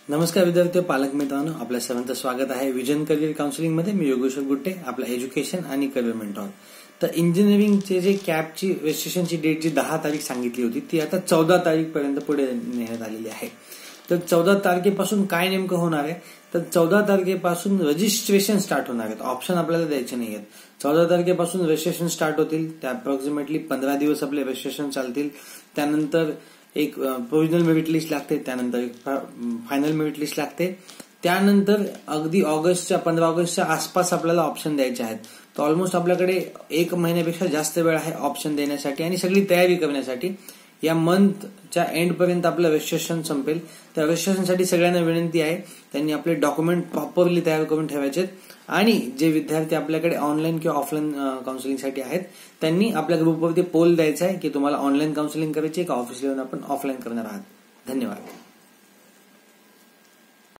नमस्कार विद्यार्थी पालक मित्रांनो, आपल्या सर्वांचं स्वागत आहे विजन करिअर काउन्सिलिंग मध्ये. मी योगेश्वर गुट्टे, आपला एज्युकेशन आणि करिअर मेंटॉर. तर इंजिनिअरिंगचे जे कॅपची रजिस्ट्रेशनची डेट जी 10 तारीख सांगितली होती ती आता 14 तारीख पर्यंत पुढे नेण्यात आलेली आहे. तर 14 तारखेपासून काय नेमकं होणार आहे, तर 14 तारखेपासून रजिस्ट्रेशन स्टार्ट होणार आहेत. ऑप्शन आपल्याला द्यायचे नाही आहेत. 14 तारखेपासून रजिस्ट्रेशन स्टार्ट होतील. त्या अप्रॉक्सिमेटली 15 दिवस आपले रजिस्ट्रेशन चालतील. त्यानंतर एक प्रोव्हिजनल मेरिट लिस्ट लागते, त्यानंतर एक फायनल मेरिट लिस्ट लागते. त्यानंतर अगदी 15 ऑगस्टच्या आसपास आपल्याला ऑप्शन द्यायचे आहेत. तर ऑलमोस्ट आपल्याकडे 1 महिन्यापेक्षा जास्त वेळ आहे ऑप्शन देण्यासाठी आणि सगळी तयारी करण्यासाठी. या मंथच्या एंड पर्यंत आपलं रजिस्ट्रेशन संपेल. त्या रजिस्ट्रेशनसाठी सगळ्यांना विनंती आहे, त्यांनी आपले डॉक्युमेंट प्रॉपरली तयार करून ठेवायचे. आणि जे विद्यार्थी आपल्याकडे ऑनलाईन किंवा ऑफलाईन काउन्सिलिंगसाठी आहेत त्यांनी आपल्या ग्रुपवरती पोल द्यायचा आहे की तुम्हाला ऑनलाईन काउन्सिलिंग करायची का ऑफिसला येऊन आपण ऑफलाईन करणार आहात. धन्यवाद.